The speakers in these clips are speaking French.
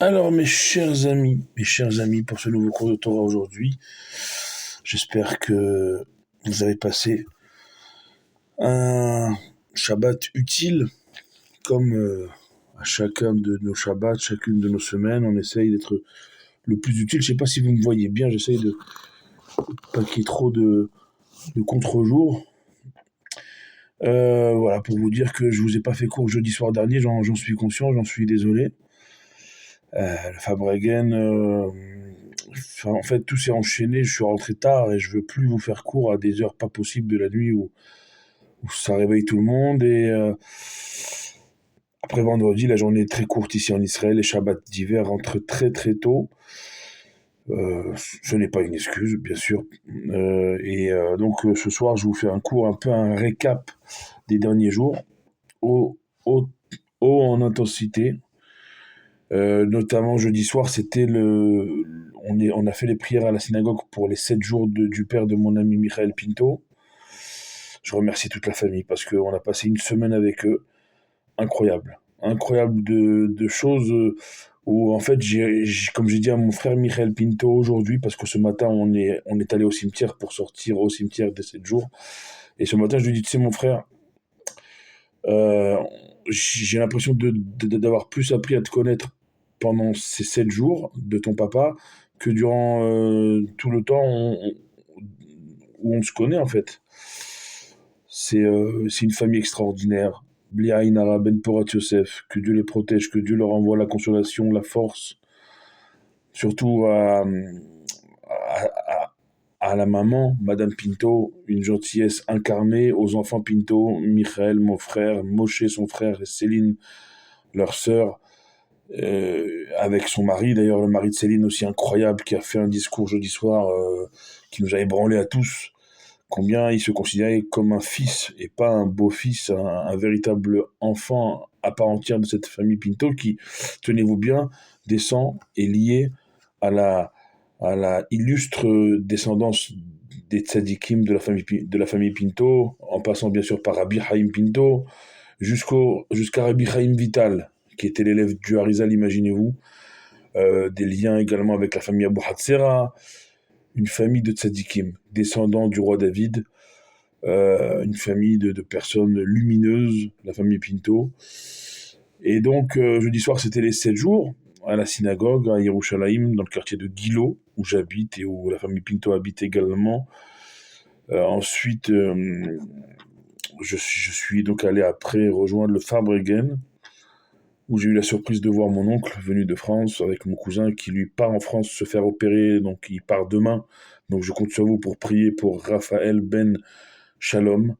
Alors, mes chers amis, pour ce nouveau cours de Torah aujourd'hui, j'espère que vous avez passé un Shabbat utile, comme à chacun de nos Shabbats, chacune de nos semaines, on essaye d'être le plus utile. Je sais pas si vous me voyez bien, j'essaye de pas qu'il y ait trop de contre-jours. Voilà, pour vous dire que je vous ai pas fait cours jeudi soir dernier, j'en suis conscient, j'en suis désolé. Le Fabregen, enfin, en fait, tout s'est enchaîné. Je suis rentré tard et je veux plus vous faire cours à des heures pas possibles de la nuit où ça réveille tout le monde. Et après vendredi, la journée est très courte ici en Israël. Les Shabbats d'hiver rentrent très très tôt. Ce n'est pas une excuse, bien sûr. Donc ce soir, je vous fais un cours, un peu un récap des derniers jours, haut, haut, haut en intensité. Notamment jeudi soir, on a fait les prières à la synagogue pour les 7 jours du père de mon ami Michael Pinto. Je remercie toute la famille parce qu'on a passé une semaine avec eux. Incroyable. Incroyable de choses où, en fait, comme j'ai dit à mon frère Michael Pinto aujourd'hui, parce que ce matin, on est allé au cimetière pour sortir au cimetière des 7 jours. Et ce matin, je lui ai dit, tu sais, mon frère, euh, j'ai l'impression d'avoir plus appris à te connaître pendant ces 7 jours de ton papa que durant tout le temps où on se connaît en fait. C'est une famille extraordinaire. Blia Inara Ben Porat Yosef, que Dieu les protège, que Dieu leur envoie la consolation, la force, surtout à, à la maman, Madame Pinto, une gentillesse incarnée, aux enfants Pinto, Michael, mon frère, Moshe, son frère, et Céline, leur sœur, avec son mari, d'ailleurs le mari de Céline aussi incroyable, qui a fait un discours jeudi soir qui nous a ébranlés à tous, combien il se considérait comme un fils et pas un beau-fils, un véritable enfant à part entière de cette famille Pinto qui, tenez-vous bien, descend et lié à la illustre descendance des tzadikim de la famille Pinto, en passant bien sûr par Rabbi Chaim Pinto, jusqu'à Rabbi Chaim Vital, qui était l'élève du Harizal, imaginez-vous, des liens également avec la famille Abu Hatzera, une famille de tzadikim, descendants du roi David, une famille de personnes lumineuses, la famille Pinto. Et donc, jeudi soir, c'était les 7 jours à la synagogue à Yerushalayim, dans le quartier de Gilo, où j'habite et où la famille Pinto habite également. Ensuite, je suis donc allé après rejoindre le Fabregen, où j'ai eu la surprise de voir mon oncle venu de France avec mon cousin qui lui part en France se faire opérer, donc il part demain. Donc je compte sur vous pour prier pour Raphaël Ben Shalom,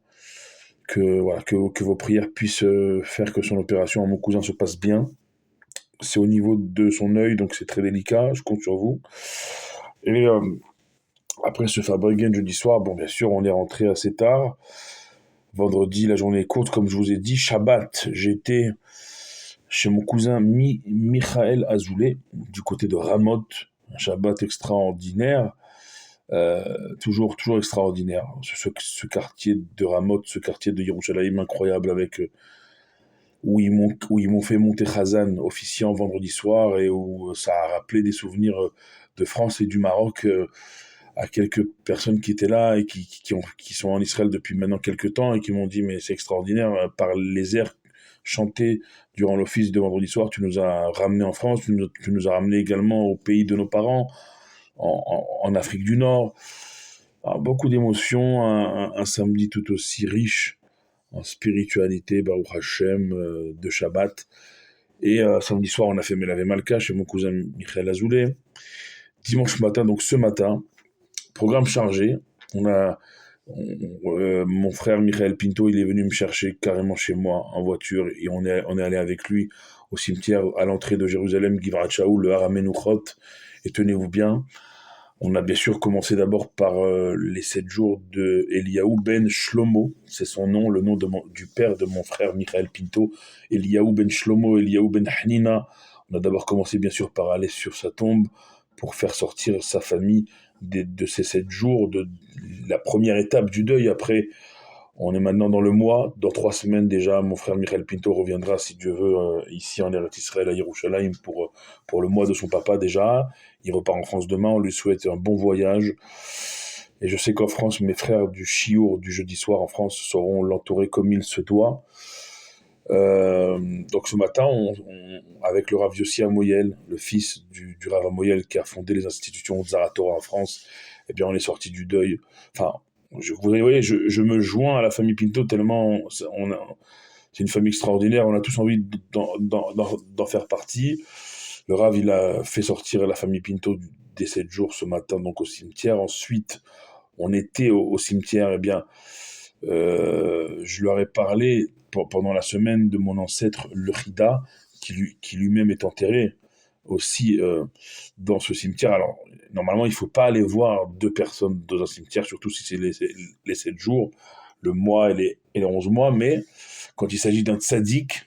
que vos prières puissent faire que son opération à mon cousin se passe bien. C'est au niveau de son œil, donc c'est très délicat, je compte sur vous. Et après ce Fabregen jeudi soir, bon bien sûr on est rentré assez tard. Vendredi, la journée est courte, comme je vous ai dit. Shabbat, j'étais chez mon cousin Michael Azoulay, du côté de Ramoth, un Shabbat extraordinaire, toujours extraordinaire. Ce quartier de Ramoth, ce quartier de Yerushalayim incroyable avec où ils m'ont fait monter Khazan officiant vendredi soir et où ça a rappelé des souvenirs de France et du Maroc à quelques personnes qui étaient là et qui sont en Israël depuis maintenant quelques temps et qui m'ont dit mais c'est extraordinaire par les airs chantés durant l'office de vendredi soir, tu nous as ramenés en France, tu nous as ramenés également au pays de nos parents, en Afrique du Nord. Alors, beaucoup d'émotions, un samedi tout aussi riche en spiritualité, Baruch Hashem, de Shabbat. Et samedi soir, on a fait Melavé Malka chez mon cousin Michael Azoulay. Dimanche matin, donc ce matin, programme chargé. On a, Mon frère Michael Pinto, il est venu me chercher carrément chez moi en voiture et on est allé avec lui au cimetière à l'entrée de Jérusalem, Givrat Shaul, le Har HaMenuchot. Et tenez-vous bien, on a bien sûr commencé d'abord par les 7 jours de Eliaou Ben Shlomo, c'est son nom, le nom du père de mon frère Michael Pinto, Eliaou Ben Shlomo, Eliaou Ben Hanina. On a d'abord commencé bien sûr par aller sur sa tombe pour faire sortir sa famille de ces 7 jours, de la première étape du deuil. Après, On est maintenant dans le mois. Dans 3 semaines déjà, mon frère Michael Pinto reviendra, si Dieu veut, ici en Eretz Israël, à Yerushalayim, pour le mois de son papa déjà. Il repart en France demain. On lui souhaite un bon voyage. Et je sais qu'en France, mes frères du Chiour du jeudi soir en France sauront l'entourer comme il se doit. Donc ce matin, avec le Rav Yossi Amoyel, le fils du Rav Amoyel qui a fondé les institutions Zaratora en France, eh bien on est sorti du deuil. Enfin, vous voyez, je me joins à la famille Pinto tellement c'est une famille extraordinaire, on a tous envie d'en faire partie. Le Rav, il a fait sortir la famille Pinto des 7 jours ce matin donc au cimetière. Ensuite, on était au cimetière, eh bien, je leur ai parlé pendant la semaine de mon ancêtre, le Chida, qui lui-même est enterré aussi dans ce cimetière. Alors, normalement, il ne faut pas aller voir 2 personnes dans un cimetière, surtout si c'est les 7 jours, le mois et les 11 mois, mais quand il s'agit d'un tzaddik,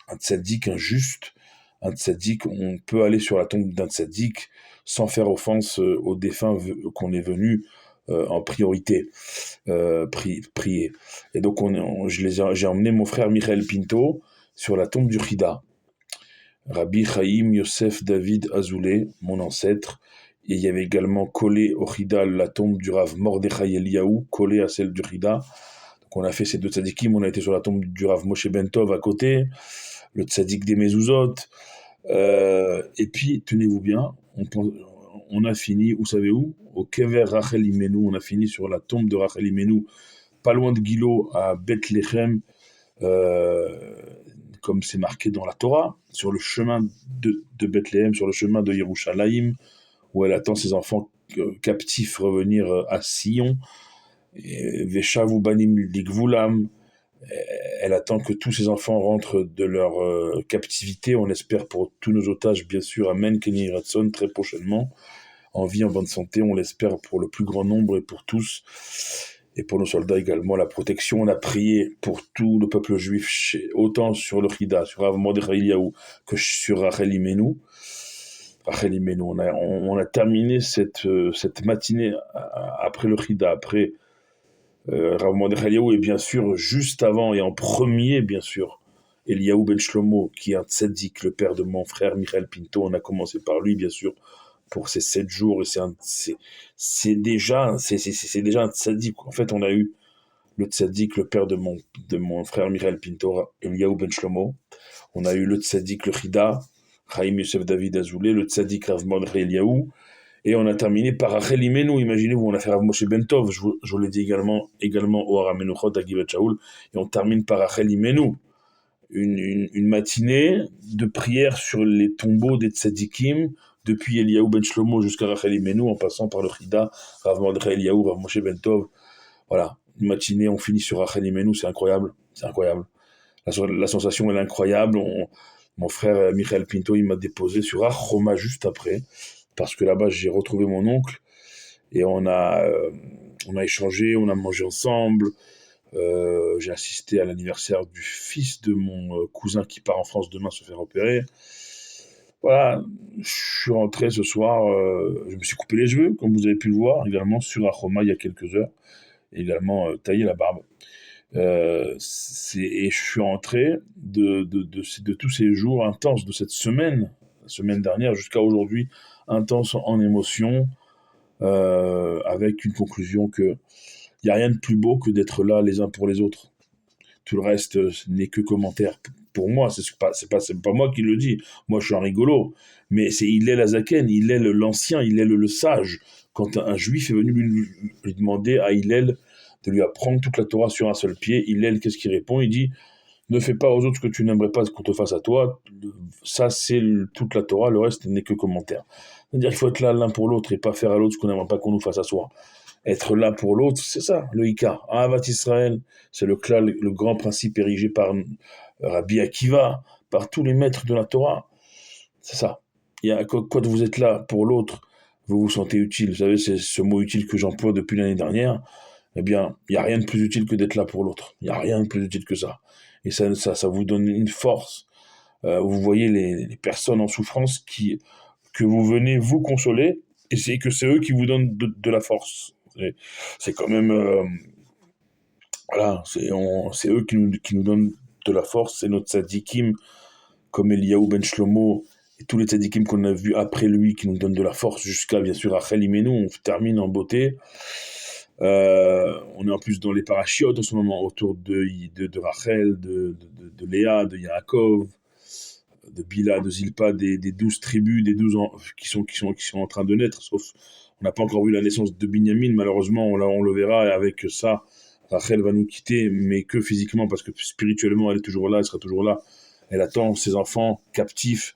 un juste, un tzaddik, on peut aller sur la tombe d'un tzaddik sans faire offense aux défunts qu'on est venu en priorité prier. Et donc j'ai emmené mon frère Michael Pinto sur la tombe du Chida. Rabbi Chaim Yosef David Azoulay, mon ancêtre, et il y avait également collé au Chida la tombe du Rav Mordechai Eliyahu, collé à celle du Chida. Donc on a fait ces 2 tzadikim, on a été sur la tombe du Rav Moshe Bentov à côté, le tzadik des Mezuzot, et puis tenez-vous bien, on a fini, vous savez où? Au Kever Rachel Imenu, on a fini sur la tombe de Rachel Imenu, pas loin de Gilo, à Bethléem, comme c'est marqué dans la Torah, sur le chemin de Bethléem, sur le chemin de Yerushalayim, où elle attend ses enfants captifs revenir à Sion, Veshavu Banim Ligvulam, elle attend que tous ses enfants rentrent de leur captivité, on espère pour tous nos otages, bien sûr, Amen, Kenny Ratson, très prochainement, en vie, en bonne santé, on l'espère pour le plus grand nombre et pour tous, et pour nos soldats également, la protection. On a prié pour tout le peuple juif, autant sur le Chida, sur Rav Mordechai Eliyahu, que sur Rachel Imenu. On a terminé cette matinée après le Chida, après Rav Mordechai Eliyahu, et bien sûr, juste avant et en premier, bien sûr, Eliyahu Ben Shlomo, qui est un tzaddik, le père de mon frère Michael Pinto. On a commencé par lui, bien sûr, pour ces 7 jours, et c'est déjà un tzaddik. En fait, on a eu le tzaddik, le père de mon frère Michael Pinto, Eliyahu Ben Shlomo. On a eu le tzaddik, le Chida, Chaim Yosef David Azoulay, le tzaddik Rav Mordechai Eliyahu, et on a terminé par Rachel Imenu. Imaginez-vous, on a fait Rav Moshe Bentov, je vous l'ai dit également au Hara Menuchot à Givat Shaul, et on termine par Rachel Imenu. Une matinée de prière sur les tombeaux des tzadikim, depuis Eliyahu Ben Shlomo jusqu'à Rachel Imenu, en passant par le Chida, Rav Mordechai Eliyahu, Rav Moshe Bentov. Voilà, une matinée, on finit sur Rachel Imenu, c'est incroyable. La sensation, elle est incroyable. Mon frère Michael Pinto, il m'a déposé sur Ar-Choma juste après, parce que là-bas, j'ai retrouvé mon oncle, et on a échangé, on a mangé ensemble. J'ai assisté à l'anniversaire du fils de mon cousin qui part en France demain se faire opérer. Voilà, je suis rentré ce soir, je me suis coupé les cheveux, comme vous avez pu le voir, également sur Ar-Choma il y a quelques heures, également taillé la barbe. Et je suis rentré de tous ces jours intenses, de cette semaine, la semaine dernière jusqu'à aujourd'hui, intense en émotion, avec une conclusion que il n'y a rien de plus beau que d'être là les uns pour les autres. Tout le reste n'est que commentaire. Pour moi, c'est pas moi qui le dis. Moi, je suis un rigolo. Mais c'est Hillel Azaken, Hillel l'ancien, Hillel le sage. Quand un juif est venu lui demander à Hillel de lui apprendre toute la Torah sur un seul pied, Hillel, qu'est-ce qu'il répond? Il dit, ne fais pas aux autres ce que tu n'aimerais pas qu'on te fasse à toi. Ça, c'est toute la Torah. Le reste n'est que commentaire. C'est-à-dire qu'il faut être là l'un pour l'autre et pas faire à l'autre ce qu'on n'aimerait pas qu'on nous fasse à soi. Être là pour l'autre, c'est ça, le Ika. Ahavat Israël, c'est le grand principe érigé par Rabbi Akiva, par tous les maîtres de la Torah. C'est ça. Quand vous êtes là pour l'autre, vous vous sentez utile. Vous savez, c'est ce mot utile que j'emploie depuis l'année dernière. Eh bien, il n'y a rien de plus utile que d'être là pour l'autre. Il n'y a rien de plus utile que ça. Et ça vous donne une force. Vous voyez les personnes en souffrance que vous venez vous consoler, et c'est eux qui vous donnent de la force. C'est quand même Voilà, c'est eux qui nous donnent de la force, c'est notre tzadikim, comme Eliyahu ben Shlomo, et tous les tzadikim qu'on a vus après lui, qui nous donnent de la force, jusqu'à, bien sûr, Rachel Imenu, on termine en beauté. On est en plus dans les parachiotes en ce moment, autour de Rachel, de Léa, de Yaakov, de Bila, de Zilpa, des 12 tribus, des 12 qui sont en train de naître, sauf on n'a pas encore vu la naissance de Binyamin, malheureusement, on le verra, et avec ça, Rachel va nous quitter, mais que physiquement, parce que spirituellement, elle est toujours là, elle sera toujours là. Elle attend ses enfants captifs,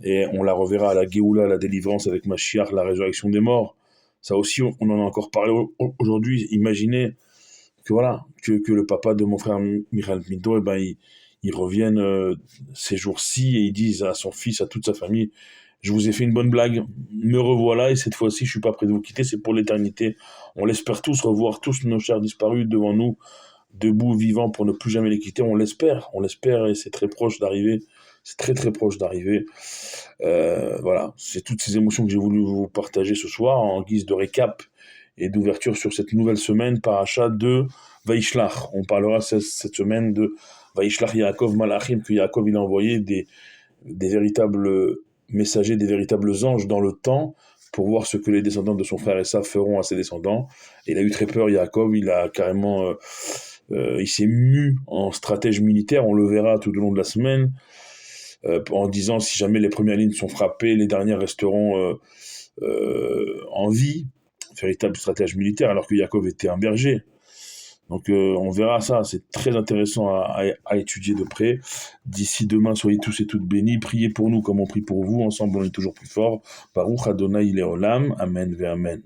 et on la reverra à la Géoula, la délivrance avec Mashiach, la résurrection des morts. Ça aussi, on en a encore parlé aujourd'hui. Imaginez que voilà, que le papa de mon frère Michael Pinto, il revienne ces jours-ci et il dise à son fils, à toute sa famille, je vous ai fait une bonne blague, me revoilà et cette fois-ci, je suis pas prêt de vous quitter, c'est pour l'éternité. On l'espère tous revoir tous nos chers disparus devant nous, debout, vivants, pour ne plus jamais les quitter. On l'espère et c'est très proche d'arriver. C'est très très proche d'arriver. Voilà, c'est toutes ces émotions que j'ai voulu vous partager ce soir en guise de récap et d'ouverture sur cette nouvelle semaine paracha de Vaishlach. On parlera cette semaine de Vaishlach Yaakov Malachim, que Yaakov il a envoyé des véritables messagers, des véritables anges dans le temps pour voir ce que les descendants de son frère Esav feront à ses descendants. Et il a eu très peur, Yaakov, il a carrément... il s'est mu en stratège militaire, on le verra tout au long de la semaine, en disant si jamais les premières lignes sont frappées, les dernières resteront en vie, véritable stratège militaire, alors que Yaakov était un berger. Donc on verra ça, c'est très intéressant à étudier de près. D'ici demain, soyez tous et toutes bénis, priez pour nous comme on prie pour vous, ensemble on est toujours plus fort. Baruch Adonai Leolam, Amen ve Amen.